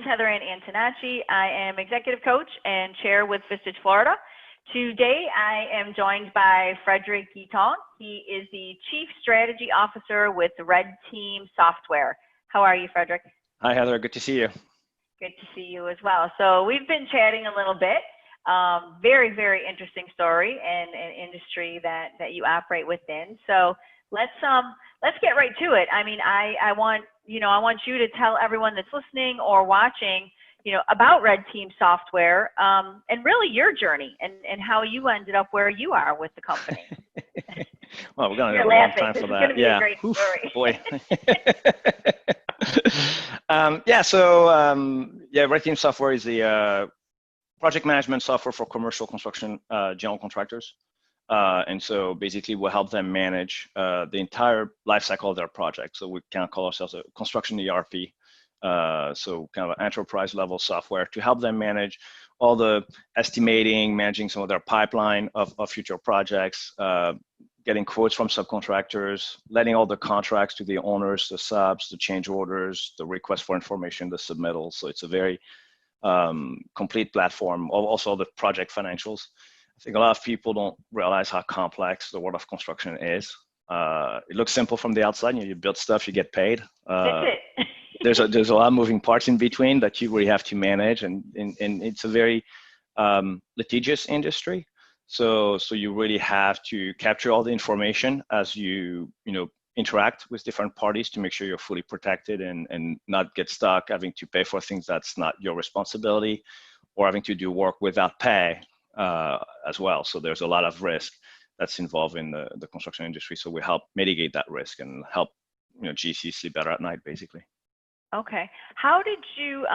is Heather Ann Antonacci. I am executive coach and chair with Vistage Florida. Today, I am joined by Frederic Guitton. He is the Chief Strategy Officer with Red Team Software. How are you, Frederic? Hi, Heather. Good to see you. Good to see you as well. So we've been chatting a little bit. Very, very interesting story and an industry that you operate within. So let's get right to it. I mean, I want you to tell everyone that's listening or watching, about Red Team Software, and really your journey and how you ended up where you are with the company. Well, we're going to have a long time for that. Yeah. This is going to be a great story. Boy. Red Team Software is the project management software for commercial construction general contractors. And so basically we'll help them manage the entire life cycle of their project. So we kind of call ourselves a construction ERP. So kind of an enterprise level software to help them manage all the estimating, managing some of their pipeline of future projects, getting quotes from subcontractors, letting all the contracts to the owners, the subs, the change orders, the request for information, the submittals. So it's a very complete platform. Also the project financials. I think a lot of people don't realize how complex the world of construction is. It looks simple from the outside. You build stuff, you get paid. There's a lot of moving parts in between that you really have to manage, and it's a very litigious industry. So you really have to capture all the information as you interact with different parties to make sure you're fully protected and not get stuck having to pay for things that's not your responsibility, or having to do work without pay as well. So there's a lot of risk that's involved in the construction industry. So we help mitigate that risk and help GCs sleep better at night, basically. Okay. How did you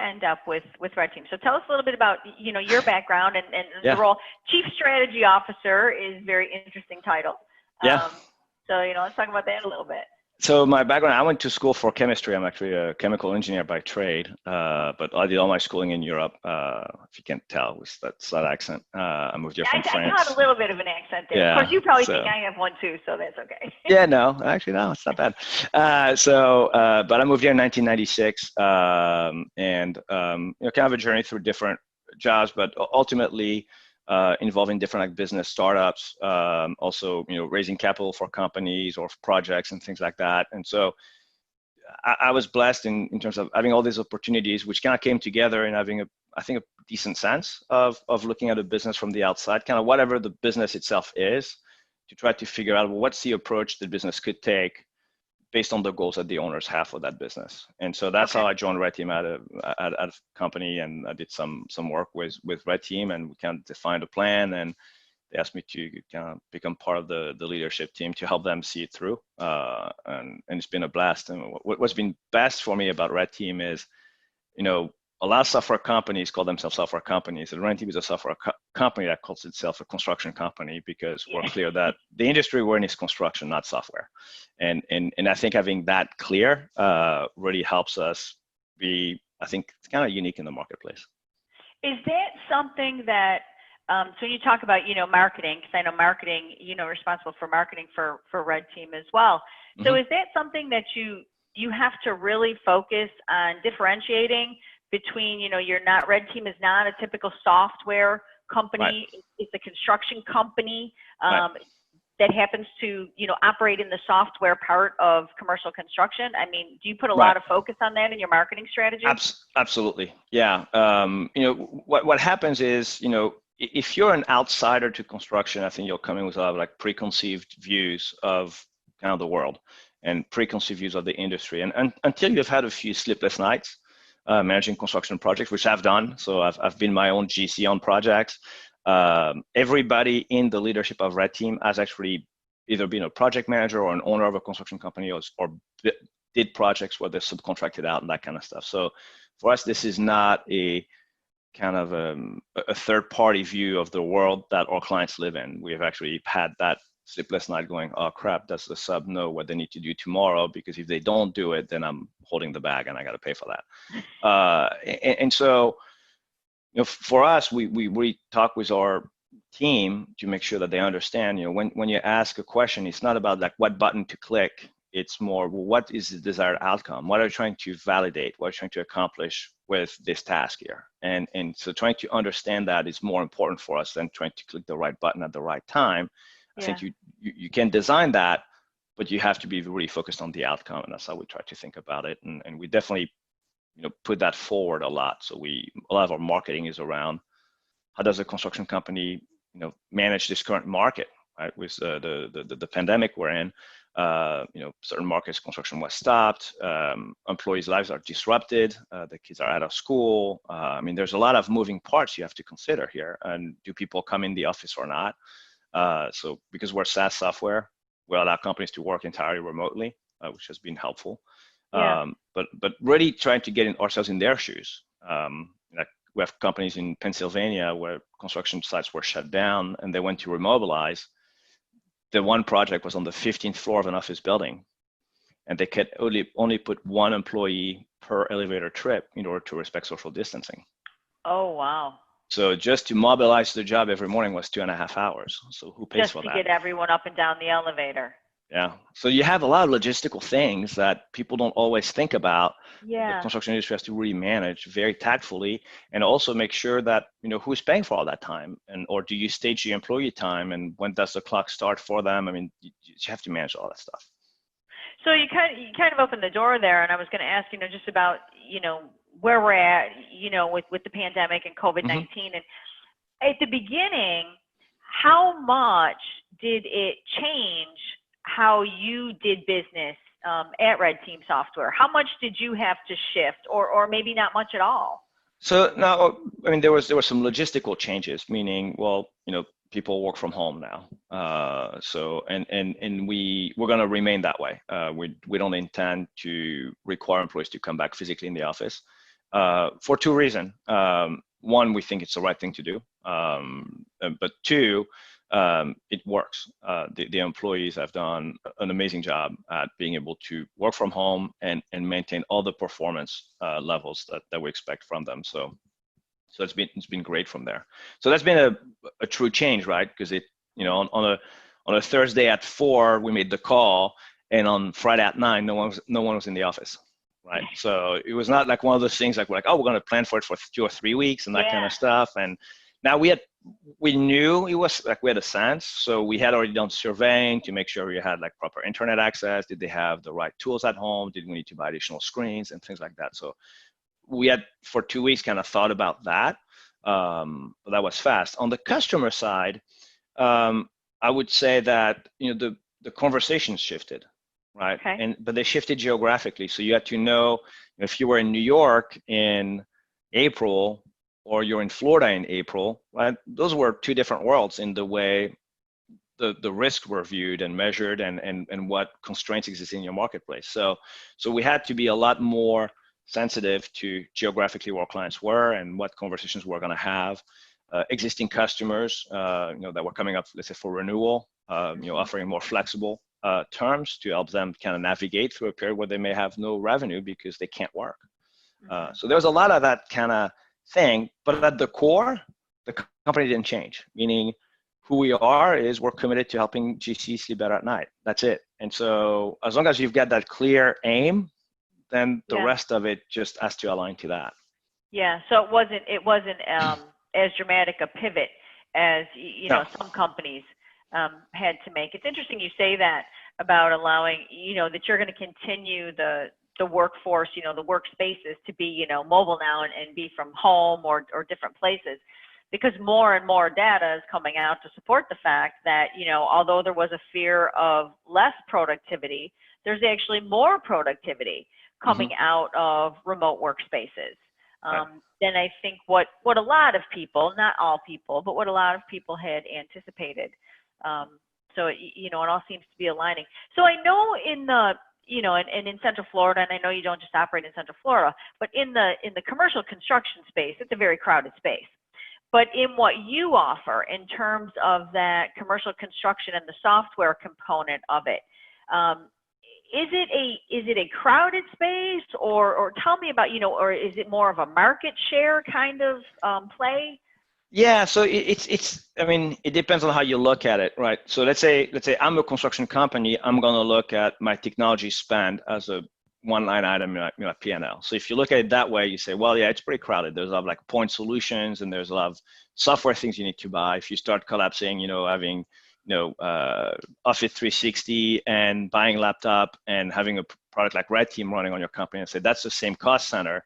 end up with Red Team? So tell us a little bit about your background and the role. Chief Strategy Officer is a very interesting title. So let's talk about that a little bit. So my background, I went to school for chemistry. I'm actually a chemical engineer by trade, but I did all my schooling in Europe. If you can't tell with that slight accent, I moved here from France. I caught a little bit of an accent there. Yeah, of course, you probably think I have one too, so that's okay. Yeah, no, actually, no, it's not bad. But I moved here in 1996, and kind of a journey through different jobs, but ultimately involving different business startups, also raising capital for companies or projects and things like that. And so I was blessed in terms of having all these opportunities, which kind of came together and having I think a decent sense of looking at a business from the outside, kind of whatever the business itself is, to try to figure out what's the approach the business could take based on the goals that the owners have for that business. And so that's how I joined Red Team at a company, and I did some work with Red Team, and we kind of defined a plan, and they asked me to kind of become part of the leadership team to help them see it through. And it's been a blast. And what's been best for me about Red Team is, a lot of software companies call themselves software companies. And Red Team is a software company that calls itself a construction company, because we're clear that the industry we're in is construction, not software. And I think having that clear really helps us be, I think, kind of unique in the marketplace. Is that something that, so when you talk about, marketing, because I know marketing, responsible for marketing for Red Team as well. So is that something that you have to really focus on differentiating between, Red Team is not a typical software company. Right. It's a construction company that happens to, operate in the software part of commercial construction. I mean, do you put a lot of focus on that in your marketing strategy? Absolutely. Yeah. What happens is, if you're an outsider to construction, I think you'll come in with a lot of preconceived views of kind of the world and preconceived views of the industry. And until you've had a few sleepless nights, managing construction projects, which I've done. So I've been my own GC on projects. Everybody in the leadership of Red Team has actually either been a project manager or an owner of a construction company, or did projects where they're subcontracted out and that kind of stuff. So for us, this is not a kind of a third-party view of the world that our clients live in. We've actually had that sleepless night going, oh crap, does the sub know what they need to do tomorrow? Because if they don't do it, then I'm holding the bag and I got to pay for that. And so, for us, we talk with our team to make sure that they understand, when you ask a question, it's not about what button to click. It's more, well, what is the desired outcome? What are you trying to validate? What are you trying to accomplish with this task here? And so trying to understand that is more important for us than trying to click the right button at the right time. I think you can design that, but you have to be really focused on the outcome, and that's how we try to think about it. And we definitely, put that forward a lot. So a lot of our marketing is around how does a construction company, manage this current market, right? With the pandemic we're in, certain markets, construction was stopped, employees' lives are disrupted, the kids are out of school. There's a lot of moving parts you have to consider here. And do people come in the office or not? So because we're SaaS software, we allow companies to work entirely remotely, which has been helpful. But really trying to get ourselves in their shoes. Like we have companies in Pennsylvania where construction sites were shut down and they went to remobilize. The one project was on the 15th floor of an office building, and they could only put one employee per elevator trip in order to respect social distancing. Oh, wow. So just to mobilize the job every morning was 2.5 hours. So who pays for that? Just to get everyone up and down the elevator. Yeah. So you have a lot of logistical things that people don't always think about. Yeah. The construction industry has to really manage very tactfully, and also make sure that, who's paying for all that time, or do you stage the employee time, and when does the clock start for them? You have to manage all that stuff. So you kind of opened the door there, and I was going to ask, just about, where we're at, with the pandemic and COVID-19. And at the beginning, how much did it change how you did business at Red Team Software? How much did you have to shift, or maybe not much at all? So now, there were some logistical changes, meaning, people work from home now. And we're going to remain that way. We don't intend to require employees to come back physically in the office for two reasons. One, we think it's the right thing to do. But two, it works. The employees have done an amazing job at being able to work from home and maintain all the performance levels that we expect from them. So it's been great from there. So that's been a true change, right? Because on a Thursday at 4 we made the call, and on Friday at 9 no one was in the office, right? So it was not like one of those things like we're going to plan for it for 2 or 3 weeks and that kind of stuff. And now we knew it was like, we had a sense. So we had already done surveying to make sure we had like proper internet access. Did they have the right tools at home? Did we need to buy additional screens and things like that? So we had for 2 weeks kind of thought about that. But that was fast. On the customer side, I would say that, the conversation shifted, right? Okay. But they shifted geographically. So you had to know if you were in New York in April, or you're in Florida in April, right? Those were two different worlds in the way the risks were viewed and measured, and what constraints exist in your marketplace. So we had to be a lot more sensitive to geographically where clients were and what conversations we're going to have. Existing customers, that were coming up, let's say for renewal, offering more flexible terms to help them kind of navigate through a period where they may have no revenue because they can't work. So there was a lot of that kind of thing, but at the core, the company didn't change, meaning who we are is we're committed to helping GCs sleep better at night. That's it. And so as long as you've got that clear aim, then the rest of it just has to align to that. Yeah. So it wasn't as dramatic a pivot as some companies had to make. It's interesting you say that about allowing, that you're going to continue the workforce, the workspaces to be, mobile now and be from home or different places, because more and more data is coming out to support the fact that, although there was a fear of less productivity, there's actually more productivity coming out of remote workspaces. Than I think what a lot of people, not all people, but what a lot of people had anticipated. So, it all seems to be aligning. So I know in the, and in Central Florida, and I know you don't just operate in Central Florida, but in the commercial construction space, it's a very crowded space. But in what you offer in terms of that commercial construction and the software component of it, is it a crowded space, or tell me about, or is it more of a market share kind of play? Yeah, so it's I mean it depends on how you look at it, right? So let's say I'm a construction company, I'm gonna look at my technology spend as a one line item in my P&L. So if you look at it that way, you say, well, yeah, it's pretty crowded. There's a lot of like point solutions and there's a lot of software things you need to buy. If you start collapsing, having Office 360 and buying laptop and having a product like Red Team running on your company and say that's the same cost center,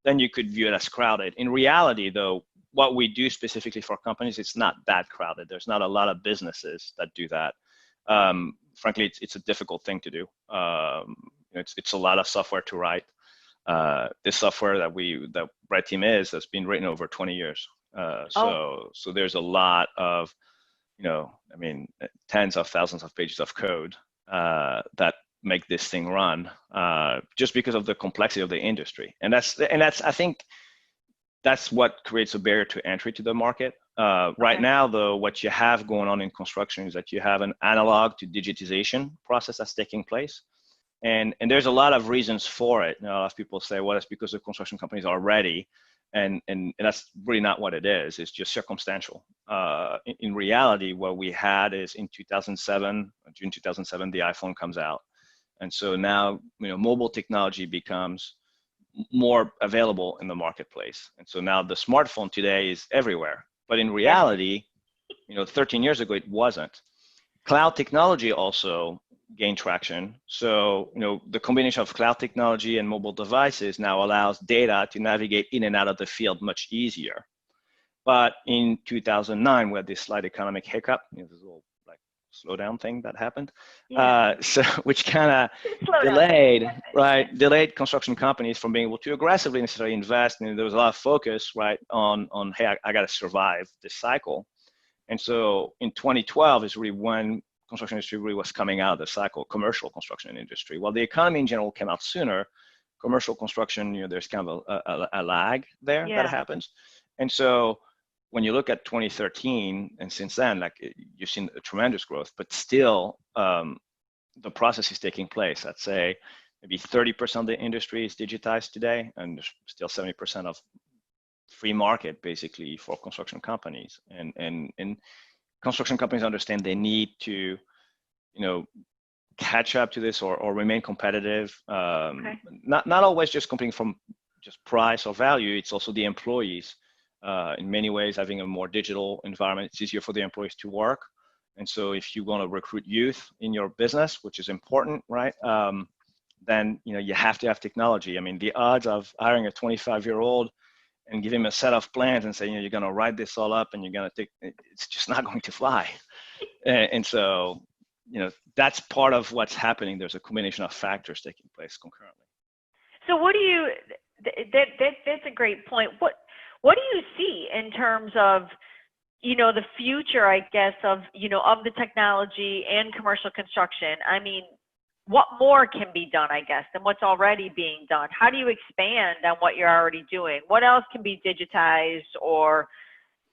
then you could view it as crowded. In reality, though, what we do specifically for companies, it's not that crowded. There's not a lot of businesses that do that. Frankly, it's a difficult thing to do. It's a lot of software to write. This software that Red Team has been written over 20 years. So there's a lot of, tens of thousands of pages of code that make this thing run just because of the complexity of the industry. And that's I think that's what creates a barrier to entry to the market. Right now, though, what you have going on in construction is that you have an analog to digitization process that's taking place. And there's a lot of reasons for it. A lot of people say, well, it's because the construction companies are ready. And that's really not what it is. It's just circumstantial. In reality, what we had is in 2007, June 2007, the iPhone comes out. And so now, mobile technology becomes more available in the marketplace. And so now the smartphone today is everywhere. But in reality, 13 years ago, it wasn't. Cloud technology also gained traction. So, the combination of cloud technology and mobile devices now allows data to navigate in and out of the field much easier. But in 2009, we had this slight economic hiccup, this little slowdown thing that happened, so which kind of delayed construction companies from being able to aggressively necessarily invest. And there was a lot of focus, on hey, I got to survive this cycle. And so in 2012 is really when construction industry really was coming out of the cycle, commercial construction industry. While the economy in general came out sooner, commercial construction, there's kind of a lag there that happens. And so when you look at 2013 and since then, you've seen a tremendous growth, but still the process is taking place. I'd say maybe 30% of the industry is digitized today, and there's still 70% of free market basically for construction companies. And construction companies understand they need to, catch up to this or remain competitive. Not always just competing from just price or value. It's also the employees. In many ways, having a more digital environment, it's easier for the employees to work. And so if you want to recruit youth in your business, which is important, right? Then, you have to have technology. I mean, the odds of hiring a 25-year-old and give him a set of plans and say, you're going to write this all up and you're going to it's just not going to fly. And so, that's part of what's happening. There's a combination of factors taking place concurrently. So what do you, that's a great point. What do you see in terms of, the future, I guess, of the technology and commercial construction? I mean, what more can be done, I guess, than what's already being done? How do you expand on what you're already doing? What else can be digitized? Or,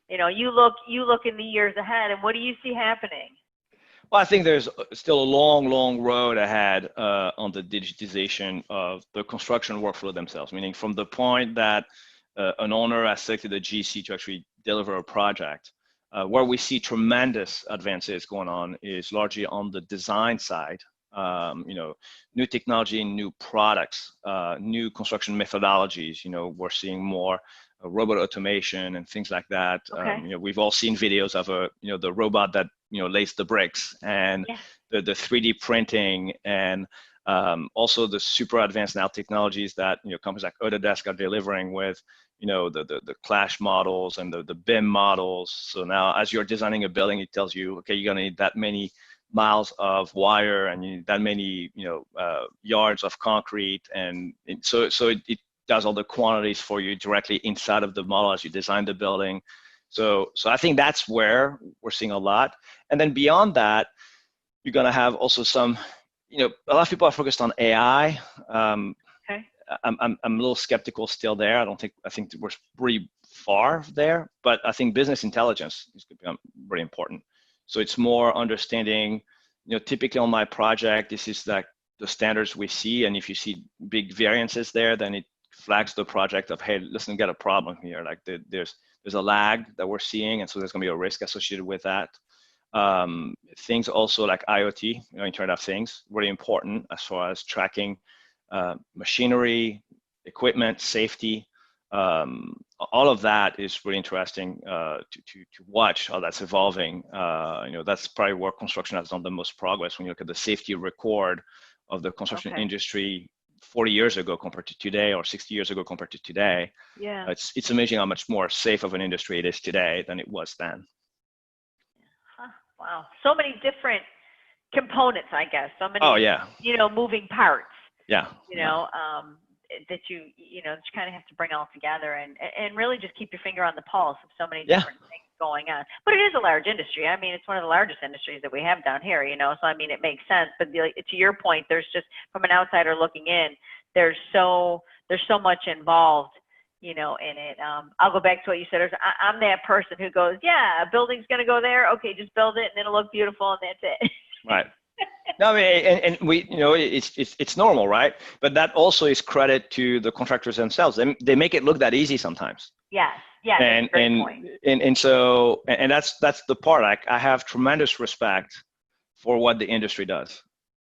you look in the years ahead, and what do you see happening? Well, I think there's still a long, long road ahead on the digitization of the construction workflow themselves, meaning from the point that an owner has selected a GC to actually deliver a project. Where we see tremendous advances going on is largely on the design side. New technology, new products, new construction methodologies. We're seeing more robot automation and things like that. We've all seen videos of the robot that lays the bricks, and the 3D printing, and also the super advanced now technologies that companies like Autodesk are delivering with the clash models and the BIM models. So now as you're designing a building, it tells you, okay, you're going to need that many miles of wire and you need that many yards of concrete, and so it does all the quantities for you directly inside of the model as you design the building. So I think that's where we're seeing a lot. And then beyond that, you're going to have also some, a lot of people are focused on AI. I'm a little skeptical still there. I think we're pretty far there, but I think business intelligence is going to become very important. So it's more understanding, typically on my project, this is like the standards we see. And if you see big variances there, then it flags the project of, hey, listen, we got a problem here. Like there's there's a lag that we're seeing, and so there's going to be a risk associated with that. Things also like IoT, Internet of Things, really important as far as tracking machinery, equipment, safety. All of that is really interesting to watch how that's evolving. That's probably where construction has done the most progress when you look at the safety record of the construction industry 40 years ago compared to today, or 60 years ago compared to today. Yeah. It's amazing how much more safe of an industry it is today than it was then. Huh. Wow. So many different components, I guess. So many, moving parts. Yeah. That you kind of have to bring all together and really just keep your finger on the pulse of so many different things going on. But it is a large industry. I mean, it's one of the largest industries that we have down here, so I mean, it makes sense. But to your point, there's just, from an outsider looking in, there's so much involved, in it. I'll go back to what you said. I'm that person who goes, yeah, a building's going to go there. Okay, just build it and it'll look beautiful and that's it. Right. No, I mean, and we, it's normal, right? But that also is credit to the contractors themselves. They make it look that easy sometimes. Yes. Yeah. And so that's the part. Like, I have tremendous respect for what the industry does.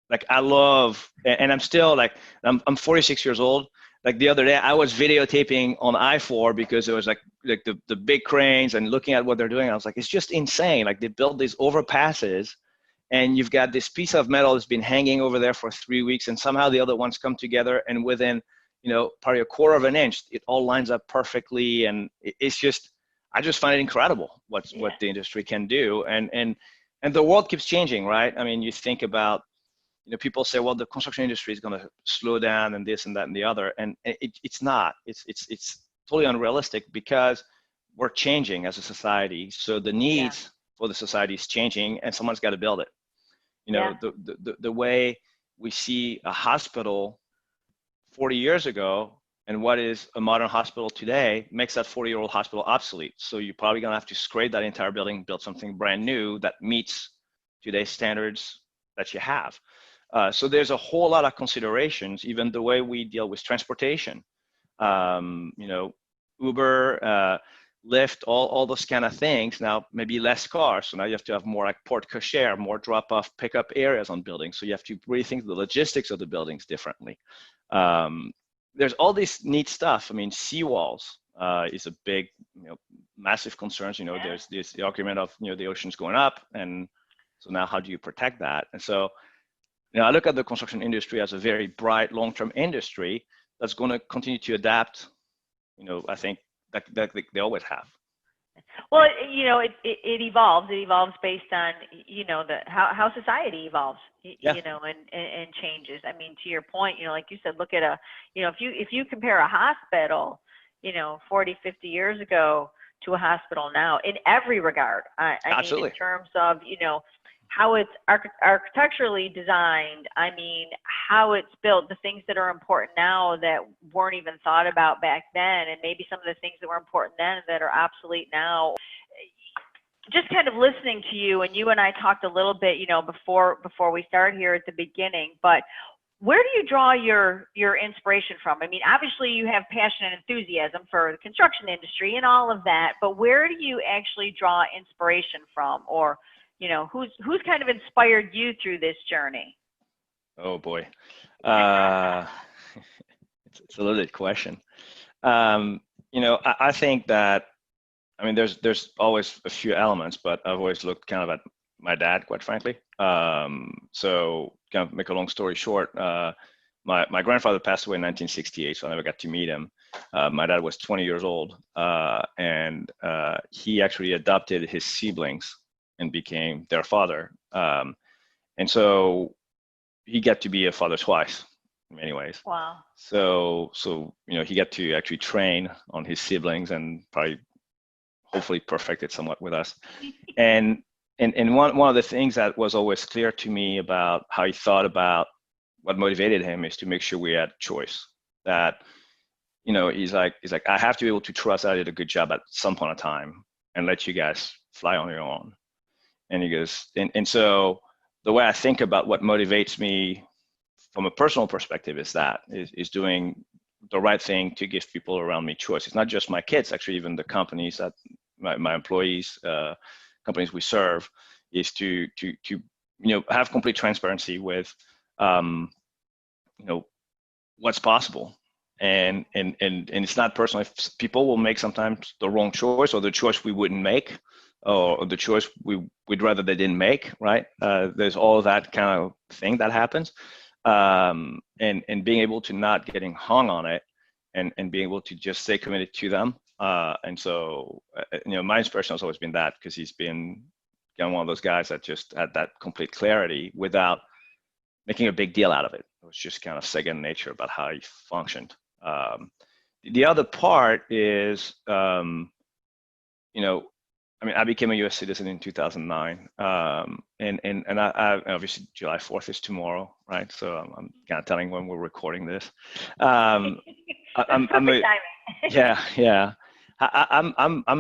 Like, I love, and I'm still like, I'm 46 years old. Like, the other day, I was videotaping on I-4 because it was like the big cranes, and looking at what they're doing, I was like, it's just insane. Like, they build these overpasses, and you've got this piece of metal that's been hanging over there for 3 weeks, and somehow the other ones come together, and within, probably a quarter of an inch, it all lines up perfectly. And it's just, I just find it incredible what the industry can do. And the world keeps changing, right? I mean, you think about, people say, well, the construction industry is going to slow down and this and that and the other. And it's not, it's totally unrealistic, because we're changing as a society. So the needs for the society is changing, and someone's got to build it. The way we see a hospital 40 years ago and what is a modern hospital today makes that 40-year-old hospital obsolete. So you're probably going to have to scrape that entire building, build something brand new that meets today's standards that you have. So there's a whole lot of considerations, even the way we deal with transportation. Uber, Lyft, all those kind of things. Now, maybe less cars. So now you have to have more like porte cochere, more drop-off pickup areas on buildings. So you have to rethink the logistics of the buildings differently. There's all this neat stuff. I mean, seawalls is a big, massive concern. There's the argument of, the oceans going up. And so now how do you protect that? And so, I look at the construction industry as a very bright long-term industry that's going to continue to adapt, I think, that they always have. Well, it evolves. It evolves based on, how society evolves, and changes. I mean, to your point, like you said, look at if you compare a hospital, 40, 50 years ago to a hospital now, in every regard, I mean, in terms of, how it's architecturally designed, I mean, how it's built, the things that are important now that weren't even thought about back then, and maybe some of the things that were important then that are obsolete now. Just kind of listening to you, and you and I talked a little bit, before we started here at the beginning, but where do you draw your inspiration from? I mean, obviously you have passion and enthusiasm for the construction industry and all of that, but where do you actually draw inspiration from? Or who's kind of inspired you through this journey? Oh boy, it's a loaded question. I think that, I mean, there's always a few elements, but I've always looked kind of at my dad, quite frankly. So kind of make a long story short, my grandfather passed away in 1968, so I never got to meet him. My dad was 20 years old, and he actually adopted his siblings and became their father. And so he got to be a father twice in many ways. Wow. So he got to actually train on his siblings and probably hopefully perfect it somewhat with us. And one of the things that was always clear to me about how he thought about what motivated him is to make sure we had choice. That, he's like, I have to be able to trust that I did a good job at some point in time and let you guys fly on your own. And he goes, and so the way I think about what motivates me from a personal perspective is doing the right thing to give people around me choice. It's not just my kids, actually, even the companies that my employees, companies we serve, is to have complete transparency with what's possible. And it's not personal. If people will make sometimes the wrong choice, or the choice we wouldn't make, or the choice we'd rather they didn't make, right? There's all that kind of thing that happens. And being able to not getting hung on it, and being able to just stay committed to them. And so, my inspiration has always been that, because he's been one of those guys that just had that complete clarity without making a big deal out of it. It was just kind of second nature about how he functioned. The other part is, I became a U.S. citizen in 2009, and I obviously July 4th is tomorrow, right? So I'm kind of telling when we're recording this. I'm a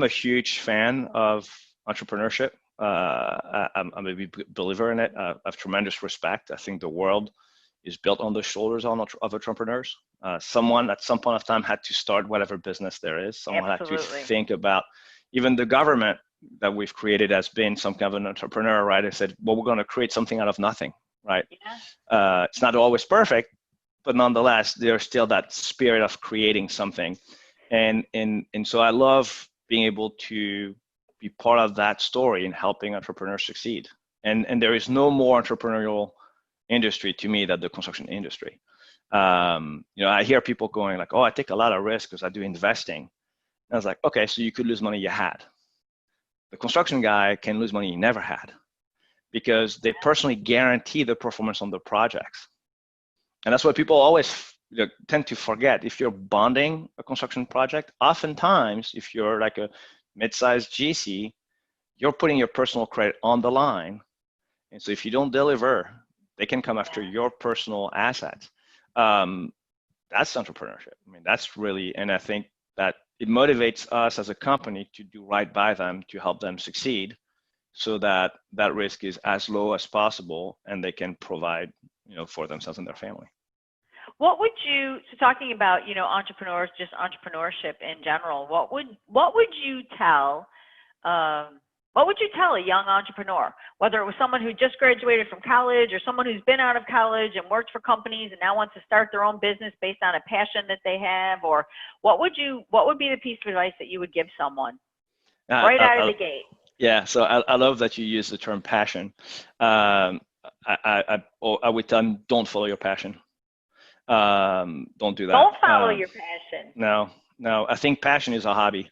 huge fan of entrepreneurship. I'm a big believer in it. I have tremendous respect. I think the world is built on the shoulders of entrepreneurs. Someone at some point of time had to start whatever business there is. Someone Absolutely. had to think about, even the government that we've created has been some kind of an entrepreneur, right? I said, well, we're going to create something out of nothing, right? Yeah. It's not always perfect, but nonetheless, there's still that spirit of creating something. And so I love being able to be part of that story and helping entrepreneurs succeed. And there is no more entrepreneurial industry to me than the construction industry. I hear people going like, oh, I take a lot of risk because I do investing. And I was like, okay, so you could lose money you had. The construction guy can lose money he never had, because they personally guarantee the performance on the projects. And that's what people always tend to forget. If you're bonding a construction project, oftentimes, if you're like a mid-sized GC, you're putting your personal credit on the line. And so if you don't deliver, they can come after your personal assets. That's entrepreneurship. That's really, and I think that it motivates us as a company to do right by them, to help them succeed, so that that risk is as low as possible, and they can provide, for themselves and their family. What would you, so talking about, entrepreneurs, just entrepreneurship in general, what would you tell, a young entrepreneur, whether it was someone who just graduated from college, or someone who's been out of college and worked for companies and now wants to start their own business based on a passion that they have? Or what would be the piece of advice that you would give someone right out of the gate? Yeah, so I love that you use the term passion. I would tell them, don't follow your passion. Don't do that. Don't follow your passion. No. I think passion is a hobby.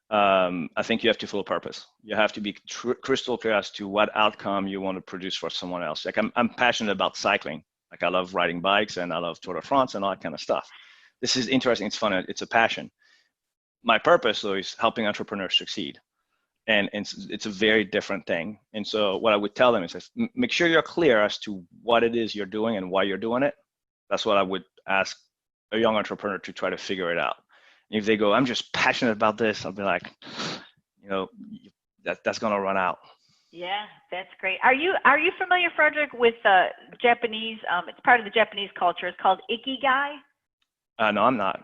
I think you have to follow purpose. You have to be crystal clear as to what outcome you want to produce for someone else. Like I'm passionate about cycling. Like I love riding bikes, and I love Tour de France and all that kind of stuff. This is interesting. It's fun. It's a passion. My purpose, though, is helping entrepreneurs succeed. And it's a very different thing. And so what I would tell them is, make sure you're clear as to what it is you're doing and why you're doing it. That's what I would ask a young entrepreneur to try to figure it out. And if they go, I'm just passionate about this, I'll be like, that's going to run out. Yeah, that's great. Are you familiar, Frederic, with Japanese? It's part of the Japanese culture. It's called Ikigai. No, I'm not.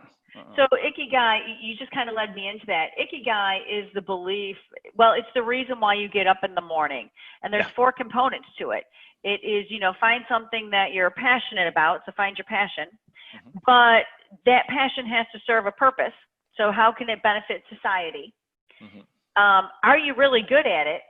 So Ikigai, you just kind of led me into that. Ikigai is the belief, well, it's the reason why you get up in the morning. And there's 4 components to it. It is, find something that you're passionate about, so find your passion. Mm-hmm. But that passion has to serve a purpose. So how can it benefit society? Mm-hmm. Are you really good at it?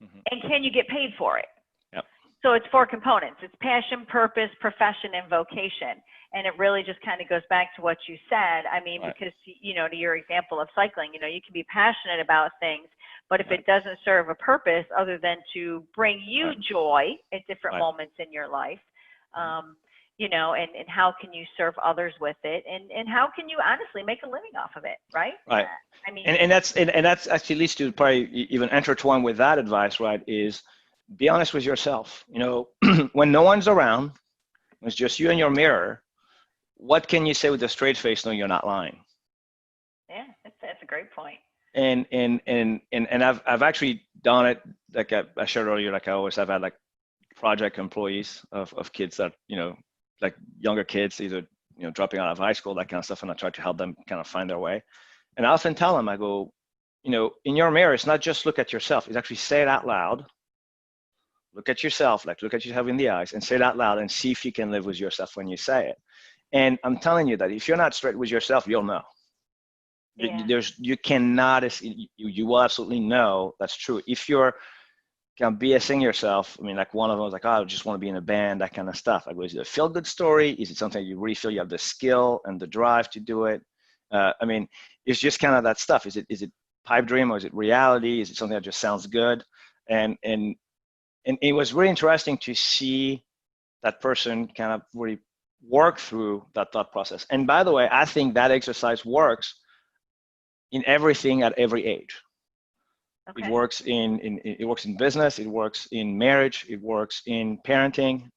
Mm-hmm. And can you get paid for it? Yep. So it's 4 components. It's passion, purpose, profession, and vocation. And it really just kind of goes back to what you said. Right. Because, to your example of cycling, you can be passionate about things, but if it doesn't serve a purpose other than to bring you joy at different moments in your life, and how can you serve others with it? And how can you honestly make a living off of it, right? Right. And that's actually leads to probably even intertwine with that advice, right, is be honest with yourself. When no one's around, it's just you and your mirror, what can you say with a straight face? No, you're not lying. Yeah, that's a great point. And I've actually done it, like I shared earlier, like I always have had like project employees of kids that, like younger kids, either dropping out of high school, that kind of stuff, and I try to help them kind of find their way. And I often tell them, I go, in your mirror, it's not just look at yourself, it's actually say it out loud. Look at yourself, like look at yourself in the eyes and say it out loud and see if you can live with yourself when you say it. And I'm telling you that if you're not straight with yourself, you'll know. Yeah. You cannot, you will absolutely know that's true. If you're kind of BSing yourself, I mean, like one of them was like, oh, I just want to be in a band, that kind of stuff. Like, is it a feel-good story? Is it something you really feel you have the skill and the drive to do it? I mean, it's just kind of that stuff. Is it pipe dream or is it reality? Is it something that just sounds good? And it was really interesting to see that person kind of really work through that thought process. And by the way, I think that exercise works in everything at every age. Okay. It works it works in business, it works in marriage, it works in parenting.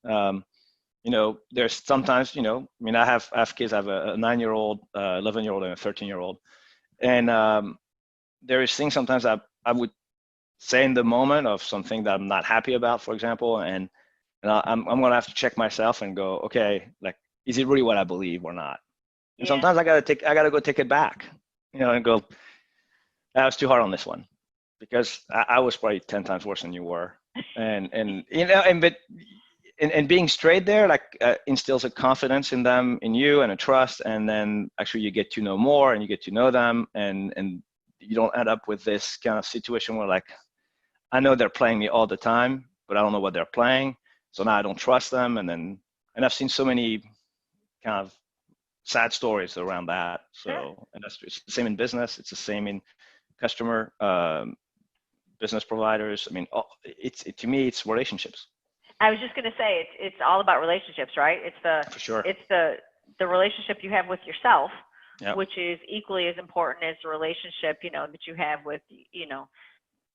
There's sometimes, I mean, I have kids. I have a 9-year-old, 11-year-old, and a 13-year-old. And there is things sometimes I would say in the moment of something that I'm not happy about, for example, and I'm gonna have to check myself and go, okay, like, is it really what I believe or not? And sometimes I gotta go take it back, and go, that was too hard on this one, because I was probably 10 times worse than you were, and being straight there, like, instills a confidence in them, in you, and a trust, and then actually you get to know more, and you get to know them, and you don't end up with this kind of situation where, like, I know they're playing me all the time, but I don't know what they're playing, so now I don't trust them, and I've seen so many kind of sad stories around that. So, and it's the same in business, it's the same in customer, business providers. I mean, to me, it's relationships. I was just going to say, it's all about relationships, right? For sure. It's the relationship you have with yourself, yep. which is equally as important as the relationship, that you have with,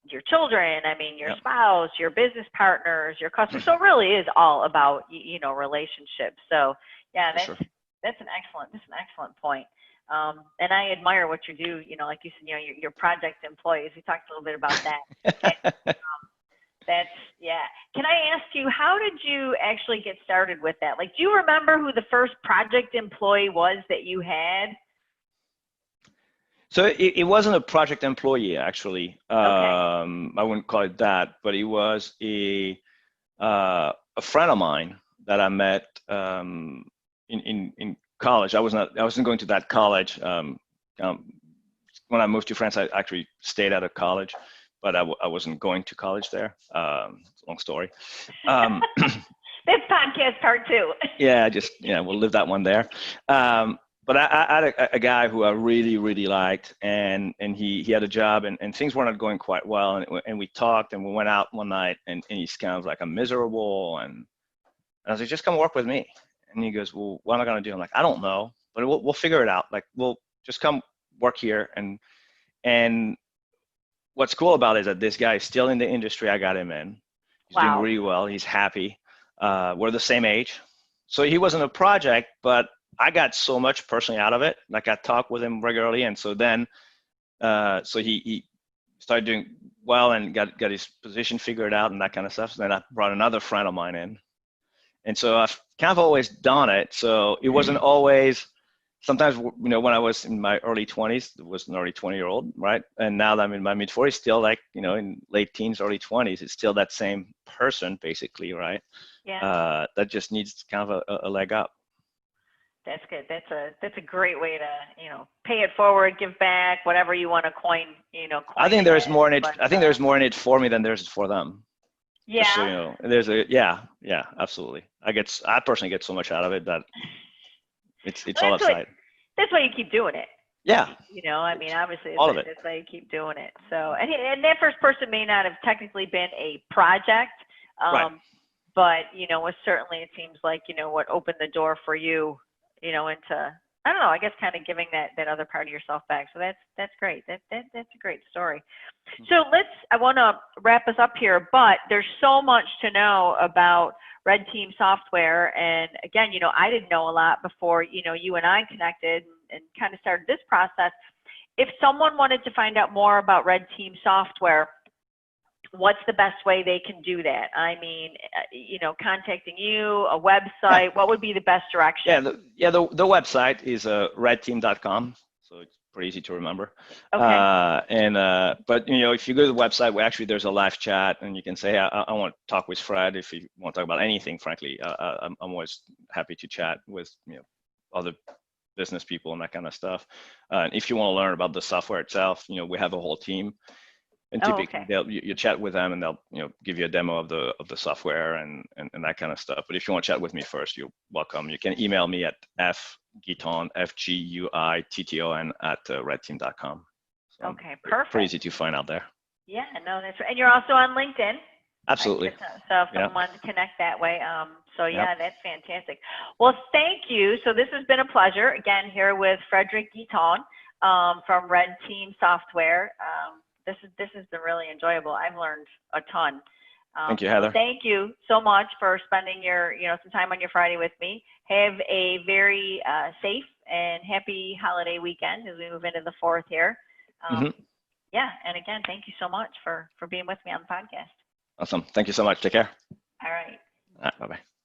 your children. I mean, your yep. spouse, your business partners, your customers. So it really is all about, relationships. So yeah, that's an excellent point. And I admire what you do, like you said, your project employees. We talked a little bit about that. Can I ask you, how did you actually get started with that? Like, do you remember who the first project employee was that you had? So it wasn't a project employee, actually. Okay. I wouldn't call it that, but it was a friend of mine that I met in college. I wasn't going to that college. When I moved to France, I actually stayed out of college, but I wasn't going to college there. Long story. This podcast part 2. Yeah, we'll leave that one there. But I had a guy who I really, really liked, and he had a job, and things were not going quite well. And we talked, and we went out one night, and he's kind of like, I'm miserable. And I was like, just come work with me. And he goes, well, what am I going to do? I'm like, I don't know, but we'll figure it out. Like, we'll just come work here. And what's cool about it is that this guy is still in the industry I got him in. He's doing really well. He's happy. We're the same age. So he wasn't a project, but I got so much personally out of it. Like, I talk with him regularly. And so then, so he started doing well and got his position figured out and that kind of stuff. So then I brought another friend of mine in. And so I've kind of always done it. So it wasn't always, sometimes, when I was in my early 20s, it was an early 20-year-old, right? And now that I'm in my mid 40s, still, like, in late teens, early 20s, it's still that same person, basically, right? Yeah. That just needs kind of a leg up. That's good. That's a great way to, pay it forward, give back, whatever you want to coin. I think there's more in it. I think there's more in it for me than there's for them. Yeah. Just so there's yeah, absolutely. I personally get so much out of it that it's all upside. That's why you keep doing it. Yeah. I mean, obviously, all of it. That's why you keep doing it. So, and that first person may not have technically been a project, right. But certainly, it seems like what opened the door for you. Into, I don't know, I guess kind of giving that other part of yourself back. So that's great. That's a great story. So I want to wrap us up here, but there's so much to know about Red Team software. And again, I didn't know a lot before, you and I connected and kind of started this process. If someone wanted to find out more about Red Team software, what's the best way they can do that? I mean, contacting you, a website, Yeah. what would be the best direction? The website is redteam.com, so it's pretty easy to remember. Okay. But if you go to the website, there's a live chat, and you can say, I want to talk with Fred if you want to talk about anything. Frankly, I'm always happy to chat with other business people and that kind of stuff. If you want to learn about the software itself, we have a whole team. And typically, you chat with them, and they'll give you a demo of the software and that kind of stuff. But if you want to chat with me first, you're welcome. You can email me at fguitton, FGUITTON @redteam.com. So okay, perfect. Pretty easy to find out there. Yeah, no, that's right. And you're also on LinkedIn. Absolutely. So if someone wants to connect that way, that's fantastic. Well, thank you. So this has been a pleasure again here with Frederic Guitton from Red Team Software. This has been really enjoyable. I've learned a ton. Thank you, Heather. Thank you so much for spending some time on your Friday with me. Have a very safe and happy holiday weekend as we move into the 4th here. Yeah, and again, thank you so much for being with me on the podcast. Awesome. Thank you so much. Take care. All right. Bye-bye.